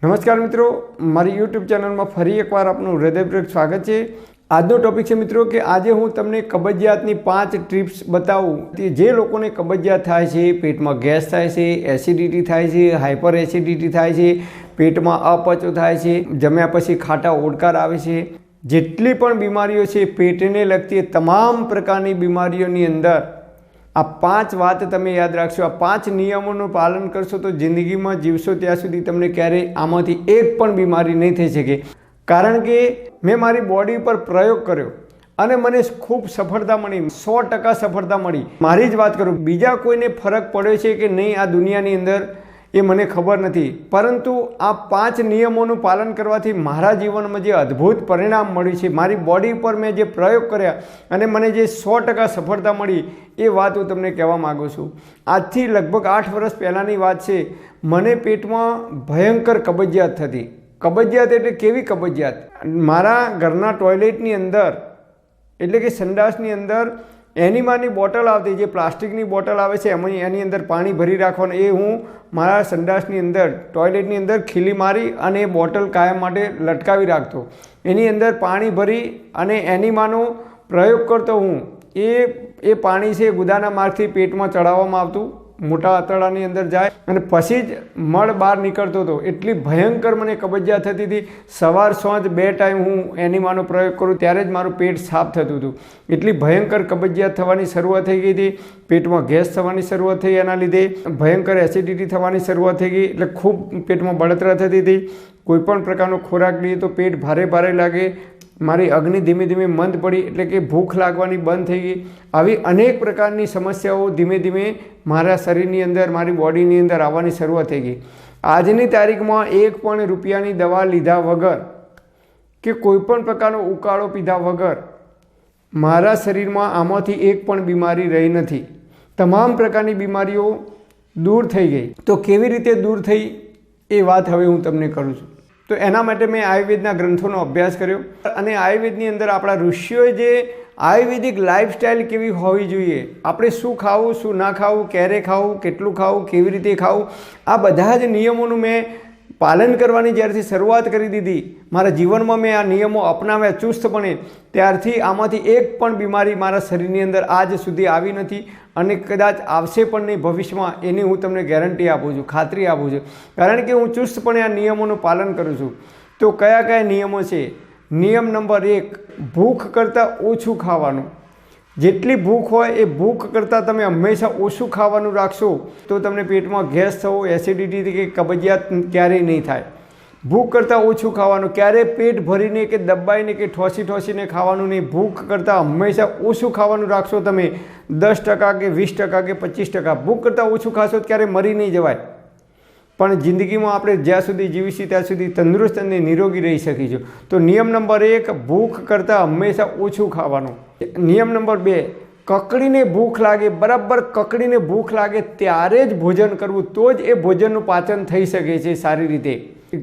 નમસ્કાર મિત્રો, મારી યુટ્યુબ ચેનલમાં ફરી એકવાર આપનું હૃદયપૂર્વક સ્વાગત છે। આજનો ટોપિક છે મિત્રો કે આજે હું તમને કબજિયાતની 5 ટિપ્સ બતાવું કે જે લોકોને કબજિયાત થાય છે, પેટમાં ગેસ થાય છે, એસિડિટી થાય છે, હાઇપર એસિડિટી થાય છે, પેટમાં અપચો થાય છે, જમ્યા પછી ખાટા ઓડકાર આવે છે, જેટલી પણ બીમારીઓ છે પેટને લગતી તમામ પ્રકારની બીમારીઓની અંદર આ 5 વાત તમે યાદ રાખશો। આ 5 નિયમોનું પાલન કરશો તો જિંદગીમાં જીવશો ત્યાં સુધી તમને ક્યારેય આમાંથી એક પણ બીમારી નહીં થઈ શકે। કારણ કે મેં મારી બોડી પર પ્રયોગ કર્યો અને મને ખૂબ સફળતા મળી, 100% સફળતા મળી। મારી જ વાત કરું, બીજા કોઈને ફરક પડ્યો છે કે નહીં આ દુનિયાની અંદર એ મને ખબર નથી, પરંતુ આ 5 નિયમોનું પાલન કરવાથી મારા જીવનમાં જે અદ્ભુત પરિણામ મળ્યું છે, મારી બોડી પર મેં જે પ્રયોગ કર્યા અને મને જે 100% સફળતા મળી એ વાત હું તમને કહેવા માગું છું। આજથી લગભગ 8 વર્ષ પહેલાંની વાત છે। મને પેટમાં ભયંકર કબજિયાત થતી। કબજિયાત એટલે કેવી કબજિયાત? મારા ઘરના ટોયલેટની અંદર એટલે કે સંડાસની અંદર એનિમાની બોટલ આવતી, જે પ્લાસ્ટિકની બોટલ આવે છે એની અંદર પાણી ભરી રાખવાનું, એ હું મારા સંડાસની અંદર ટોયલેટની અંદર ખીલી મારી અને એ બોટલ કાયમ માટે લટકાવી રાખતો। એની અંદર પાણી ભરી અને એનિમાનો પ્રયોગ કરતો હું। એ પાણી છે ગુદાના માર્ગથી પેટમાં ચડાવવામાં આવતું, મોટા આંતરડાની અંદર જાય અને પછી જ મળ બહાર નીકળતો હતો। એટલી ભયંકર મને કબજિયાત થતી હતી। સવાર સાંજ 2 ટાઈમ હું એનિમાનો પ્રયોગ કરું ત્યારે જ મારું પેટ સાફ થતું હતું। એટલી ભયંકર કબજિયાત થવાની શરૂઆત થઈ ગઈ હતી, પેટમાં ગેસ થવાની શરૂઆત થઈ, એના લીધે ભયંકર એસિડિટી થવાની શરૂઆત થઈ ગઈ, એટલે ખૂબ પેટમાં બળતરા થતી હતી। કોઈપણ પ્રકારનો ખોરાક લઈએ તો પેટ ભારે ભારે લાગે, મારી અગ્નિ ધીમે ધીમે મંદ પડી, એટલે કે ભૂખ લાગવાની બંધ થઈ ગઈ। આવી અનેક પ્રકારની સમસ્યાઓ ધીમે ધીમે મારા શરીરની અંદર, મારી બોડીની અંદર આવવાની શરૂઆત થઈ ગઈ। આજની તારીખમાં 1 પણ રૂપિયાની દવા લીધા વગર કે કોઈપણ પ્રકારનો ઉકાળો પીધા વગર મારા શરીરમાં આમાંથી એક પણ બીમારી રહી નથી। તમામ પ્રકારની બીમારીઓ દૂર થઈ ગઈ। તો કેવી રીતે દૂર થઈ એ વાત હવે હું તમને કરું છું। તો એના માટે મેં આયુર્વેદના ગ્રંથોનો અભ્યાસ કર્યો અને આયુર્વેદની અંદર આપણા ઋષિઓએ જે આયુર્વેદિક લાઈફસ્ટાઈલ કેવી હોવી જોઈએ, આપણે શું ખાવું, શું ના ખાવું, ક્યારે ખાવું, કેટલું ખાવું, કેવી રીતે ખાવું, આ બધા જ નિયમોનું મેં પાલન કરવાની જ્યારથી શરૂઆત કરી દીધી, મારા જીવનમાં મેં આ નિયમો અપનાવ્યા ચુસ્તપણે, ત્યારથી આમાંથી એક પણ બીમારી મારા શરીરની અંદર આજ સુધી આવી નથી અને કદાચ આવશે પણ નહીં ભવિષ્યમાં, એની હું તમને ગેરંટી આપું છું, ખાતરી આપું છું। કારણ કે હું ચુસ્તપણે આ નિયમોનું પાલન કરું છું। તો કયા કયા નિયમો છે? નિયમ નંબર 1, ભૂખ કરતાં ઓછું ખાવાનું। જેટલી ભૂખ હોય એ ભૂખ કરતાં તમે હંમેશા ઓછું ખાવાનું રાખશો તો તમને પેટમાં ગેસ થવો, એસિડિટી કે કબજિયાત ક્યારેય નહીં થાય। ભૂખ કરતાં ઓછું ખાવાનું, ક્યારેય પેટ ભરીને કે દબાઈને કે ઠોસીને ખાવાનું નહીં। ભૂખ કરતાં હંમેશા ઓછું ખાવાનું રાખશો તમે, 10% કે 20% કે 25%। ભૂખ કરતાં ઓછું ખાશો તો ક્યારેય મરી નહીં જવાય, પણ જિંદગીમાં આપણે જ્યાં સુધી જીવીશું ત્યાં સુધી તંદુરસ્ત અને નિરોગી રહી શકીશું। તો નિયમ નંબર 1, ભૂખ કરતાં હંમેશા ઓછું ખાવાનું। નિયમ નંબર 2, કકડીને ભૂખ લાગે, બરાબર કકડીને ભૂખ લાગે ત્યારે જ ભોજન કરવું, તો જ એ ભોજનનું પાચન થઈ શકે છે સારી રીતે।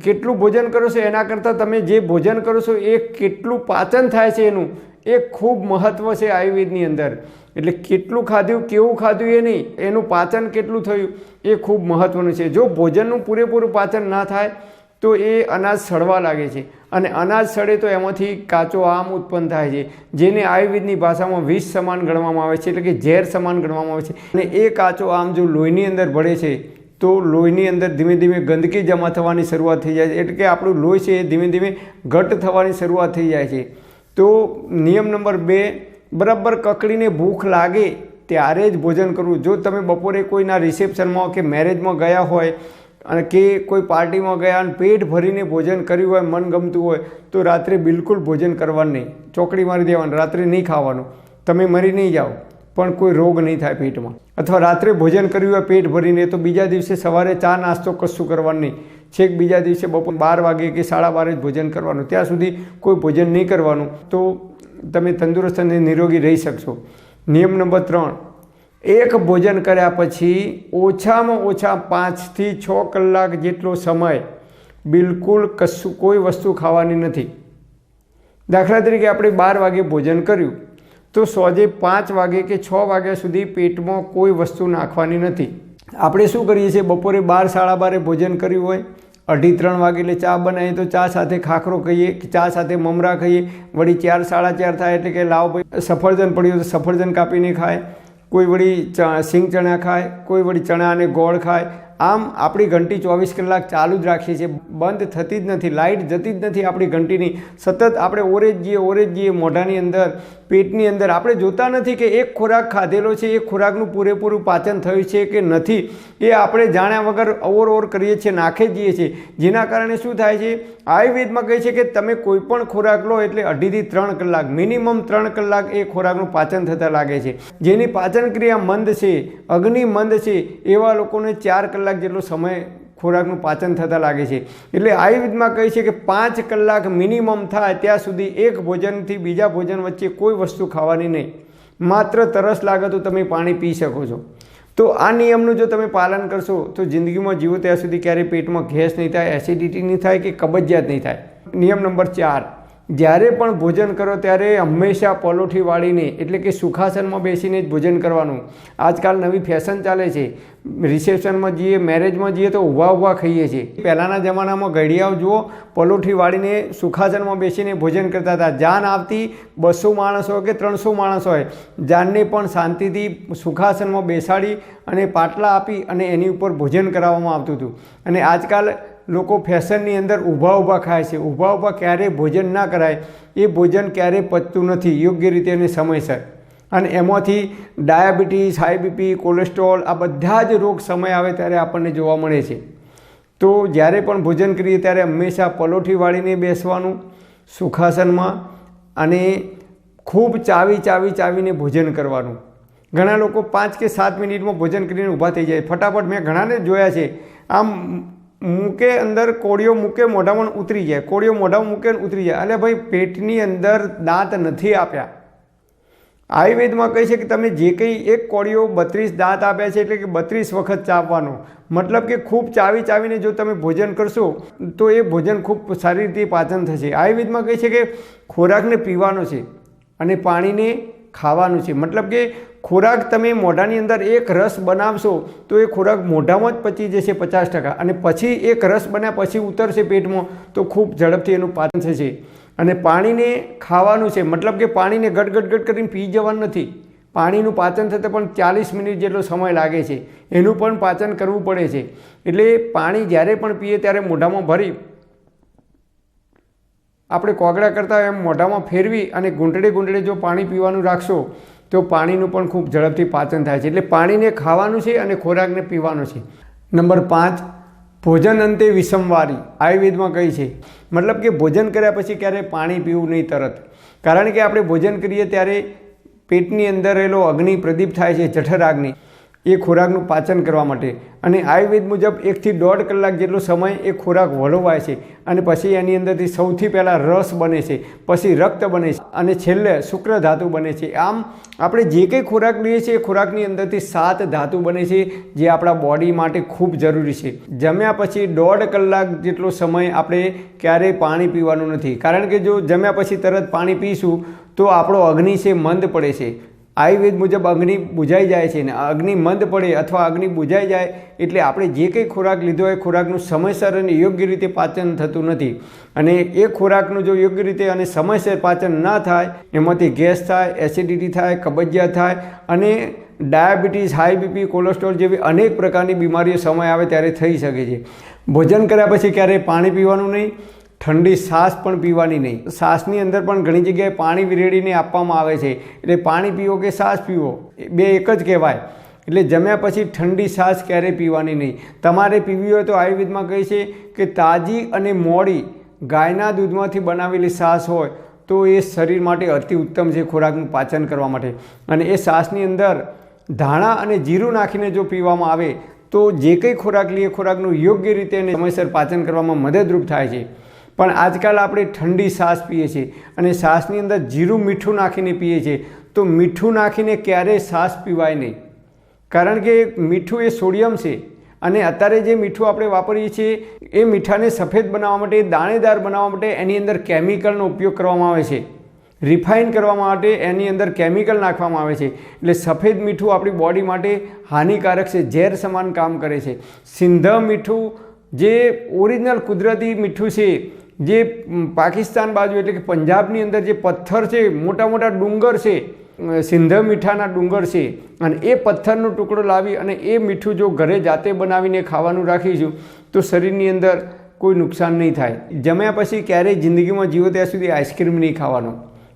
કેટલું ભોજન કરો છો એના કરતાં તમે જે ભોજન કરો છો એ કેટલું પાચન થાય છે એનું એ ખૂબ મહત્ત્વ છે આયુર્વેદની અંદર। એટલે કેટલું ખાધું, કેવું ખાધું એ નહીં, એનું પાચન કેટલું થયું એ ખૂબ મહત્ત્વનું છે। જો ભોજનનું પૂરેપૂરું પાચન ના થાય તો એ અનાજ સડવા લાગે છે અને અનાજ સડે તો એમાંથી કાચો આમ ઉત્પન્ન થાય છે, જેને આયુર્વેદની ભાષામાં વિષ સમાન ગણવામાં આવે છે, એટલે કે ઝેર સમાન ગણવામાં આવે છે। અને એ કાચો આમ જો લોહીની અંદર ભળે છે તો લોહીની અંદર ધીમે ધીમે ગંદકી જમા થવાની શરૂઆત થઈ જાય છે, એટલે કે આપણું લોહી છે એ ધીમે ધીમે ઘટ્ટ થવાની શરૂઆત થઈ જાય છે। તો નિયમ નંબર 2, બરાબર કકડીને ભૂખ લાગે ત્યારે જ ભોજન કરવું। જો તમે બપોરે કોઈના રિસેપ્શનમાં કે મેરેજમાં ગયા હોય અને કે કોઈ પાર્ટીમાં ગયા અને પેટ ભરીને ભોજન કર્યું હોય, મન ગમતું હોય, તો રાત્રે બિલકુલ ભોજન કરવાનું નહીં, ચોકડી મારી દેવાનું, રાત્રે નહીં ખાવાનું। તમે મરી નહીં જાઓ પણ કોઈ રોગ નહીં થાય પેટમાં। અથવા રાત્રે ભોજન કર્યું હોય પેટ ભરીને તો બીજા દિવસે સવારે ચા નાસ્તો કશું કરવાનું નહીં, છેક બીજા દિવસે બપોર 12 વાગે કે 12:30 જ ભોજન કરવાનું, ત્યાં સુધી કોઈ ભોજન નહીં કરવાનું, તો તમે તંદુરસ્ત અને નિરોગી રહી શકશો। નિયમ નંબર 3, એક ભોજન કર્યા પછી ઓછામાં ઓછા 5 થી 6 કલાક જેટલો સમય બિલકુલ કશું કોઈ વસ્તુ ખાવાની નથી। દાખલા તરીકે આપણે 12 વાગે ભોજન કર્યું તો સોજે 5 વાગે કે 6 વાગ્યા સુધી પેટમાં કોઈ વસ્તુ નાખવાની નથી। આપણે શું કરીએ છીએ, બપોરે 12 સાડા 12 ભોજન કર્યું હોય 2:30 વાગે એટલે ચા બનાવીએ તો ચા સાથે ખાખરો ખાઈએ, ચા સાથે મમરા ખાઈએ, વળી 4 સાડા 4 થાય એટલે કે લાવ ભાઈ સફરજન પડ્યું તો સફરજન કાપીને ખાય, કોઈ વળી સિંગ ચણા ખાય, કોઈ વળી ચણા અને ગોળ ખાય. આમ આપણી ઘંટી 24 કલાક ચાલુ જ રાખીએ છીએ, બંધ થતી જ નથી, લાઇટ જતી જ નથી આપણી ઘંટીની. સતત આપણે ઓરે જ જઈએ મોઢાની અંદર, પેટની અંદર. આપણે જોતા નથી કે એક ખોરાક ખાધેલો છે, એ ખોરાકનું પૂરેપૂરું પાચન થયું છે કે નથી, એ આપણે જાણ્યા વગર ઓવર કરીએ છીએ, નાખે જઈએ છીએ. જેના કારણે શું થાય છે, આયુર્વેદમાં કહે છે કે તમે કોઈ પણ ખોરાક લો એટલે 2.5 થી 3 કલાક, મિનિમમ 3 કલાક એ ખોરાકનું પાચન થતાં લાગે છે. જેની પાચન ક્રિયા મંદ છે, અગ્નિ મંદ છે, એવા લોકોને 4 કલાક જેટલો સમય ખોરાકનું પાચન થતાં લાગે છે. એટલે આયુર્વેદમાં કહે છે કે 5 કલાક મિનિમમ થાય ત્યાં સુધી એક ભોજનથી બીજા ભોજન વચ્ચે કોઈ વસ્તુ ખાવાની નહીં. માત્ર તરસ લાગે તો તમે પાણી પી શકો છો. તો આ નિયમનું જો તમે પાલન કરશો તો જિંદગીમાં જીવો ત્યાં સુધી ક્યારેય પેટમાં ગેસ નહીં થાય, એસિડિટી નહીં થાય કે કબજિયાત નહીં થાય. નિયમ નંબર 4, જ્યારે પણ ભોજન કરો ત્યારે હંમેશા પલોઠી વાળીને એટલે કે સુખાસનમાં બેસીને જ ભોજન કરવાનું. આજકાલ નવી ફેશન ચાલે છે, રિસેપ્શનમાં જઈએ, મેરેજમાં જઈએ તો ઊભા ખાઈએ છીએ. પહેલાંના જમાનામાં ઘડિયાઓ જુઓ, પલોઠી વાળીને સુખાસનમાં બેસીને ભોજન કરતા હતા. જાન આવતી 200 માણસ હોય કે 300 માણસ હોય, જાનને પણ શાંતિથી સુખાસનમાં બેસાડી અને પાટલા આપી અને એની ઉપર ભોજન કરાવવામાં આવતું હતું. અને આજકાલ લોકો ફેશનની અંદર ઊભા ખાય છે. ઊભા ક્યારેય ભોજન ના કરાય, એ ભોજન ક્યારેય પચતું નથી યોગ્ય રીતે અને સમયસર. અને એમાંથી ડાયાબિટીસ, હાઈ બીપી, કોલેસ્ટ્રોલ, આ બધા જ રોગ સમય આવે ત્યારે આપણને જોવા મળે છે. તો જ્યારે પણ ભોજન કરીએ ત્યારે હંમેશા પલોઠી વાળીને બેસવાનું સુખાસનમાં, અને ખૂબ ચાવીને ભોજન કરવાનું. ઘણા લોકો 5 કે 7 મિનિટમાં ભોજન કરીને ઊભા થઈ જાય ફટાફટ. મેં ઘણાને જોયા છે, આમ મૂકે અંદર કોળીઓ મૂકે મોઢામાં ઉતરી જાય, કોળીઓ મોઢામાં મૂકે ઉતરી જાય. એટલે ભાઈ પેટની અંદર દાંત નથી આપ્યા. આયુર્વેદમાં કહે છે કે તમે જે કંઈ એક કોળીઓ 32 દાંત આપ્યા છે એટલે કે 32 વખત ચાવવાનો. મતલબ કે ખૂબ ચાવીને જો તમે ભોજન કરશો તો એ ભોજન ખૂબ સારી રીતે પાચન થશે. આયુર્વેદમાં કહે છે કે ખોરાકને પીવાનો છે અને પાણીને ખાવાનું છે. મતલબ કે ખોરાક તમે મોઢાની અંદર એક રસ બનાવશો તો એ ખોરાક મોઢામાં જ પચી જશે 50%, અને પછી એક રસ બન્યા પછી ઉતરશે પેટમાં તો ખૂબ ઝડપથી એનું પાચન થશે. અને પાણીને ખાવાનું છે, મતલબ કે પાણીને ગટ કરીને પી જવાનું નથી. પાણીનું પાચન થતાં પણ 40 મિનિટ જેટલો સમય લાગે છે, એનું પણ પાચન કરવું પડે છે. એટલે પાણી જ્યારે પણ પીએ ત્યારે મોઢામાં ભરી આપણે કોગળા કરતા એમ મોઢામાં ફેરવી અને ઘૂંટડે જો પાણી પીવાનું રાખશો તો પાણીનું પણ ખૂબ ઝડપથી પાચન થાય છે. એટલે પાણીને ખાવાનું છે અને ખોરાકને પીવાનો છે. નંબર 5, ભોજન અંતે વિષમવારી આયુર્વેદમાં કહી છે. મતલબ કે ભોજન કર્યા પછી ક્યારેય પાણી પીવું નહીં તરત. કારણ કે આપણે ભોજન કરીએ ત્યારે પેટની અંદર રહેલો અગ્નિ પ્રદીપ થાય છે, જઠરાગ્નિ, એ ખોરાકનું પાચન કરવા માટે. અને આયુર્વેદ મુજબ 1 થી 1.5 કલાક જેટલો સમય એ ખોરાક વલોવાય છે, અને પછી એની અંદરથી સૌથી પહેલાં રસ બને છે, પછી રક્ત બને છે, અને છેલ્લે શુક્ર ધાતુ બને છે. આમ આપણે જે કંઈ ખોરાક લઈએ છીએ એ ખોરાકની અંદરથી 7 ધાતુ બને છે, જે આપણા બોડી માટે ખૂબ જરૂરી છે. જમ્યા પછી 1.5 કલાક જેટલો સમય આપણે ક્યારેય પાણી પીવાનું નથી. કારણ કે જો જમ્યા પછી તરત પાણી પીશું તો આપણો અગ્નિ છે મંદ પડે છે. આયુર્વેદ મુજબ અગ્નિ બુઝાઈ જાય છે, ને અગ્નિ મંદ પડે અથવા અગ્નિ બુઝાઈ જાય એટલે આપણે જે કંઈ ખોરાક લીધો હોય ખોરાકનું સમયસર અને યોગ્ય રીતે પાચન થતું નથી. અને એ ખોરાકનું જો યોગ્ય રીતે અને સમયસર પાચન ના થાય એમાંથી ગેસ થાય, એસિડિટી થાય, કબજિયાત થાય, અને ડાયાબિટીસ, હાઈ બીપી, કોલેસ્ટ્રોલ જેવી અનેક પ્રકારની બીમારીઓ સમય આવે ત્યારે થઈ શકે છે. ભોજન કર્યા પછી ક્યારેય પાણી પીવાનું નહીં. ઠંડી છાશ પણ પીવાની નહીં. છાશની અંદર પણ ઘણી જગ્યાએ પાણી વિરેડીને આપવામાં આવે છે. એટલે પાણી પીવો કે છાશ પીવો બે એક જ કહેવાય. એટલે જમ્યા પછી ઠંડી છાશ ક્યારેય પીવાની નહીં. તમારે પીવી હોય તો આયુર્વેદમાં કહે છે કે તાજી અને મોડી ગાયના દૂધમાંથી બનાવેલી છાશ હોય તો એ શરીર માટે અતિ ઉત્તમ છે ખોરાકનું પાચન કરવા માટે. અને એ છાશની અંદર ધાણા અને જીરું નાખીને જો પીવામાં આવે તો જે કંઈ ખોરાક લઈએ ખોરાકનું યોગ્ય રીતે અને સમયસર પાચન કરવામાં મદદરૂપ થાય છે. પણ આજકાલ આપણે ઠંડી છાશ પીએ છીએ અને છાશની અંદર જીરું મીઠું નાખીને પીએ છીએ. તો મીઠું નાખીને ક્યારેય છાશ પીવાય નહીં, કારણ કે મીઠું એ સોડિયમ છે. અને અત્યારે જે મીઠું આપણે વાપરીએ છીએ એ મીઠાને સફેદ બનાવવા માટે, દાણેદાર બનાવવા માટે એની અંદર કેમિકલનો ઉપયોગ કરવામાં આવે છે. રિફાઇન કરવા માટે એની અંદર કેમિકલ નાખવામાં આવે છે. એટલે સફેદ મીઠું આપણી બોડી માટે હાનિકારક છે, ઝેર સમાન કામ કરે છે. સિંધ મીઠું જે ઓરિજિનલ કુદરતી મીઠું છે, જે પાકિસ્તાન બાજુ એટલે કે પંજાબની અંદર જે પથ્થર છે, મોટા મોટા ડુંગર છે, સિંધ મીઠાના ડુંગર છે, અને એ પથ્થરનો ટુકડો લાવી અને એ મીઠું જો ઘરે જાતે બનાવીને ખાવાનું રાખીશું તો શરીરની અંદર કોઈ નુકસાન નહીં થાય. જમ્યા પછી ક્યારેય જિંદગીમાં જીવો ત્યાં સુધી આઈસ્ક્રીમ નહીં ખાવાનો,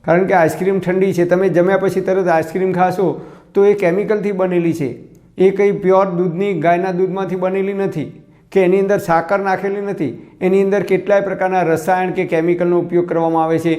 કારણ કે આઈસ્ક્રીમ ઠંડી છે. તમે જમ્યા પછી તરત આઈસ્ક્રીમ ખાશો તો એ કેમિકલથી બનેલી છે, એ કંઈ પ્યોર દૂધની ગાયના દૂધમાંથી બનેલી નથી કે એની અંદર સાકર નાખેલી નથી. એની અંદર કેટલાય પ્રકારના રસાયણ કે કેમિકલનો ઉપયોગ કરવામાં આવે છે,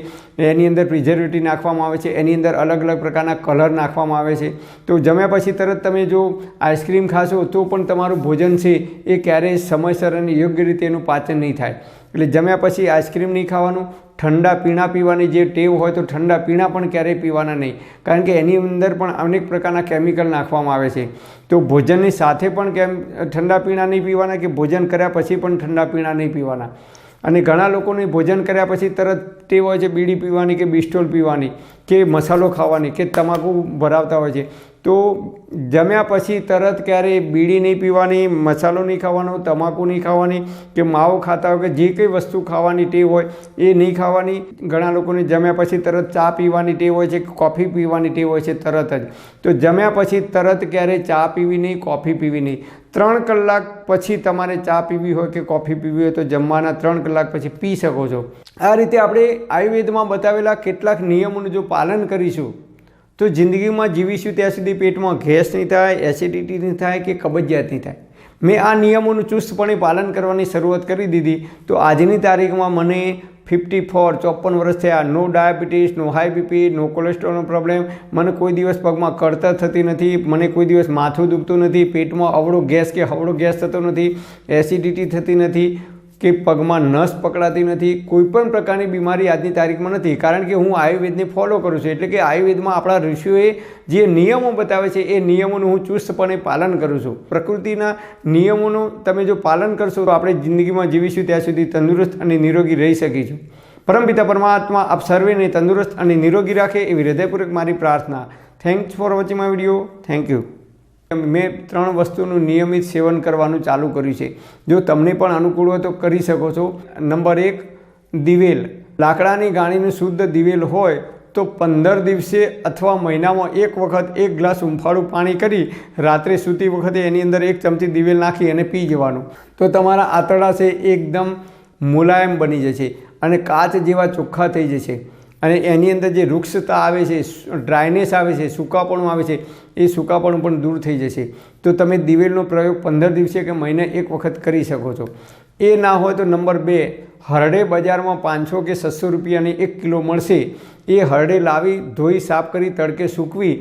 એની અંદર પ્રિઝર્વેટિવ નાખવામાં આવે છે, એની અંદર અલગ અલગ પ્રકારના કલર નાખવામાં આવે છે. તો જમ્યા પછી તરત તમે જો આઈસ્ક્રીમ ખાશો તો પણ તમારું ભોજન છે એ ક્યારેય સમયસર અને યોગ્ય રીતે એનું પાચન નહીં થાય. એટલે જમ્યા પછી આઈસ્ક્રીમ નહીં ખાવાનું. ઠંડા પીણા પીવાની જે ટેવ હોય તો ઠંડા પીણા પણ ક્યારેય પીવાના નહીં, કારણ કે એની અંદર પણ અનેક પ્રકારના કેમિકલ નાખવામાં આવે છે. તો ભોજનની સાથે પણ ઠંડા પીણા નહીં પીવાના, કે ભોજન કર્યા પછી પણ ઠંડા પીણા નહીં પીવાના. અને ઘણા લોકોને ભોજન કર્યા પછી તરત ટેવ હોય છે બીડી પીવાની કે બિસ્ટોલ પીવાની કે મસાલો ખાવાની કે તમાકુ ભરાવતા હોય છે. તો જમ્યા પછી તરત ક્યારેય બીડી નહીં પીવાની, મસાલો નહીં ખાવાનો, તમાકુ નહીં ખાવાની, કે માવો ખાતા હોય કે જે કંઈ વસ્તુ ખાવાની ટેવ હોય એ નહીં ખાવાની. ઘણા લોકોને જમ્યા પછી તરત ચા પીવાની ટેવ હોય છે, કોફી પીવાની ટેવ હોય છે તરત જ. તો જમ્યા પછી તરત ક્યારેય ચા પીવી નહીં, કોફી પીવી નહીં. 3 કલાક પછી તમારે ચા પીવી હોય કે કોફી પીવી હોય તો જમવાના 3 કલાક પછી પી શકો છો. આ રીતે આપણે આયુર્વેદમાં બતાવેલા કેટલાક નિયમોનું જો પાલન કરીશું તો જિંદગીમાં જીવીશું ત્યાં સુધી પેટમાં ગેસ નહીં થાય, એસિડિટી નહીં થાય કે કબજિયાત નહીં થાય. મેં આ નિયમોનું ચુસ્તપણે પાલન કરવાની શરૂઆત કરી દીધી. તો આજની તારીખમાં મને 54 વર્ષ થયા. નો ડાયાબિટીસ, નો હાઈ બીપી, નો કોલેસ્ટ્રોલનો પ્રોબ્લેમ, મને કોઈ દિવસ પગમાં કળતર થતી નથી, મને કોઈ દિવસ માથું દુખતું નથી, પેટમાં અવળો ગેસ કે હવળો ગેસ થતો નથી, એસિડિટી થતી નથી કે પગમાં નસ પકડાતી નથી. કોઈ પણ પ્રકારની બીમારી આજની તારીખમાં નથી, કારણ કે હું આયુર્વેદને ફોલો કરું છું. એટલે કે આયુર્વેદમાં આપણા ઋષિઓએ જે નિયમો બતાવે છે એ નિયમોનું હું ચુસ્તપણે પાલન કરું છું. પ્રકૃતિના નિયમોનું તમે જો પાલન કરશો તો આપણે જિંદગીમાં જીવીશું ત્યાં સુધી તંદુરસ્ત અને નિરોગી રહી શકીશું. પરમપિતા પરમાત્મા આપ સર્વેને તંદુરસ્ત અને નિરોગી રાખે એવી હૃદયપૂર્વક મારી પ્રાર્થના. Thanks for watching my video. Thank you. મેં 3 વસ્તુનું નિયમિત સેવન કરવાનું ચાલુ કર્યું છે. જો તમને પણ અનુકૂળ હોય તો કરી શકો છો. નંબર 1, દિવેલ. લાકડાની ગાણીનું શુદ્ધ દિવેલ હોય તો 15 દિવસે અથવા મહિનામાં 1 વખત 1 ગ્લાસ ઉંફાળું પાણી કરી રાત્રે સૂતી વખતે એની અંદર 1 ચમચી દિવેલ નાખી અને પી જવાનું. તો તમારા આંતરડા છે એકદમ મુલાયમ બની જશે અને કાચ જેવા ચોખ્ખા થઈ જશે. અને એની અંદર જે વૃક્ષતા આવે છે, ડ્રાયનેસ આવે છે, સૂકાપણું આવે છે, એ સૂકાપણું પણ દૂર થઈ જશે. તો તમે દિવેલનો પ્રયોગ 15 દિવસે કે મહિને 1 વખત કરી શકો છો. એ ના હોય તો નંબર 2, હરડે બજારમાં 500 કે 600 રૂપિયાની 1 કિલો મળશે. એ હરડે લાવી ધોઈ સાફ કરી તડકે સૂકવી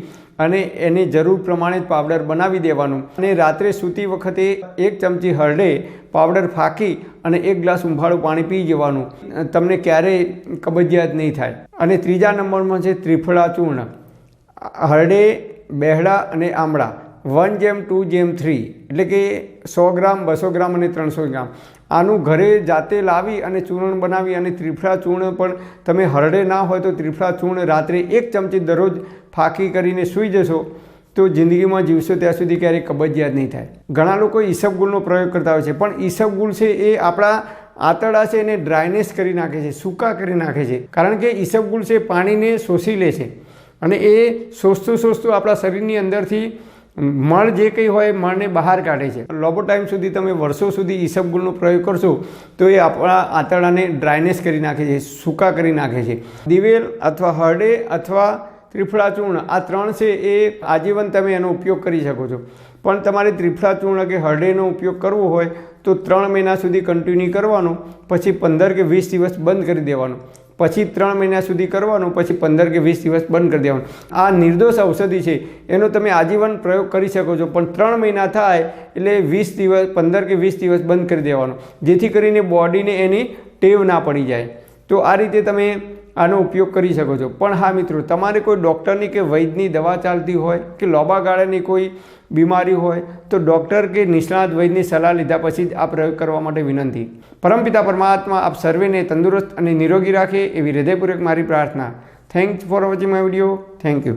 અને એને જરૂર પ્રમાણે જ પાવડર બનાવી દેવાનું. અને રાત્રે સૂતી વખતે 1 ચમચી હરડે પાવડર ફાંકી અને 1 ગ્લાસ ઉંફાળું પાણી પી જવાનું. તમને ક્યારેય કબજિયાત નહીં થાય. અને 3જા નંબરમાં છે ત્રિફળા ચૂર્ણ. હરડે, બેહડા અને આમળા 1:2:3, એટલે કે 100 ગ્રામ, 200 ગ્રામ અને 300 ગ્રામ. આનું ઘરે જાતે લાવી અને ચૂર્ણ બનાવી અને ત્રિફળા ચૂર્ણ પણ તમે હરડે ના હોય તો ત્રિફળા ચૂર્ણ રાત્રે 1 ચમચી દરરોજ ફાંકી કરીને સૂઈ જશો તો જિંદગીમાં જીવશો ત્યાં સુધી ક્યારેય કબજિયાત નહીં થાય. ઘણા લોકો ઈસબગુલનો પ્રયોગ કરતા હોય છે, પણ ઈસબગુલ છે એ આપણા આંતરડા છે એને ડ્રાયનેસ કરી નાખે છે, સૂકા કરી નાખે છે. કારણ કે ઈસબગુલ છે પાણીને શોષી લે છે અને એ શોષતું આપણા શરીરની અંદરથી મળ જે કંઈ હોય મળને બહાર કાઢે છે. લાંબો ટાઈમ સુધી તમે વર્ષો સુધી ઈસબગુલનો પ્રયોગ કરશો તો એ આપણા આંતરડાને ડ્રાયનેસ કરી નાખે છે, સૂકા કરી નાખે છે. દિવેલ અથવા હરડે અથવા ત્રિફળા ચૂર્ણ, આ 3 છે એ આજીવન તમે એનો ઉપયોગ કરી શકો છો. પણ તમારે ત્રિફળા ચૂર્ણ કે હરડેનો ઉપયોગ કરવો હોય તો 3 મહિના સુધી કન્ટિન્યુ કરવાનો, પછી 15 કે 20 દિવસ બંધ કરી દેવાનું. પછી 3 મહિના સુધી કરવાનું, પછી 15 કે 20 દિવસ બંધ કરી દેવાનું. આ નિર્દોષ ઔષધિ છે, એનો તમે આજીવન પ્રયોગ કરી શકો છો. પણ 3 મહિના થાય એટલે 20 દિવસ, 15 કે 20 દિવસ બંધ કરી દેવાનું, જેથી કરીને બોડીને એની ટેવ ના પડી જાય. તો આ રીતે તમે આનો ઉપયોગ કરી શકો છો. પણ હા મિત્રો, તમારે કોઈ ડૉક્ટરની કે વૈદ્યની દવા ચાલતી હોય કે લાંબા ગાળાની કોઈ બીમારી હોય તો ડૉક્ટર કે નિષ્ણાત વૈદ્યની સલાહ લીધા પછી જ આ પ્રયોગ કરવા માટે વિનંતી. પરમપિતા પરમાત્મા આપ સર્વેને તંદુરસ્ત અને નિરોગી રાખે એવી હૃદયપૂર્વક મારી પ્રાર્થના. Thanks for watching my video. Thank you.